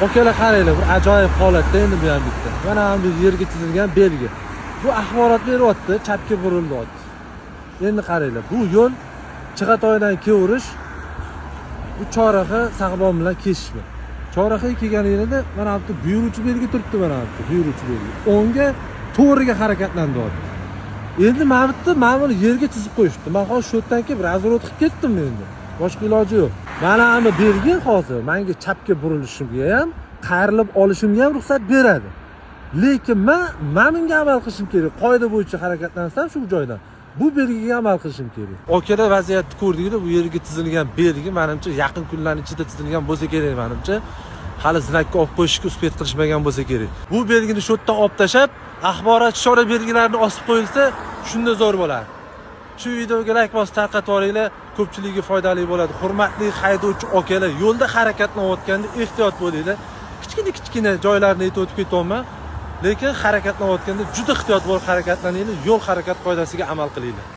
Akalar qaranglar, bir ajoyib holatda endi bu ham bitta. Mana bu yerga chizilgan belgi. Bu axborot beryapti, chapga burilyapti. Endi qaranglar, bu yo'l Chig'atoydan kevurish, bu choraxa Sag'bon bilan kesishma. Choraxaga kelganingizda mana bu buyuruvchi belgi turibdi, mana bu buyuruvchi belgi. O'ngga to'g'riga harakatlanyapti. Endi mana buni yerga chizib qo'yishdi. Men hozir shu yerdan kelib razvorot qilib ketdim endi. Boshqa iloji yo'q. Mana bu belgi hozir menga chapga burilishimga ham, qayrilib olishimga ham ruxsat beradi. Lekin men bunga amal qilishim kerak. Qoida bo'yicha harakatlanansam shu joydan bu belgiga amal qilishim kerak. Okalar vaziyatni ko'rdinglar, bu yerga chizilgan belgi menimcha yaqin kunlar ichida chizilgan bo'lsa kerak menimcha. Hali znakka olib qo'yishga uspet qilishmagan bo'lsa kerak. Bu belgini shu yerdan olib tashab, axborot ishora belgilarini osib qo'yilsa, shunda zo'r bo'ladi. Shu videoga like bosib tarqatib yuboringlar, ko'pchilikga foydali bo'ladi. Hurmatli haydovchi okalar, yo'lda harakatlanayotganda ehtiyot bo'linglar. Kichkina joylarni aytib o'tib ketyapman. Lekin harakatlanayotganda juda ehtiyot bo'lib harakatlaninglar, yo'l harakat qoidasiga amal qilinglar.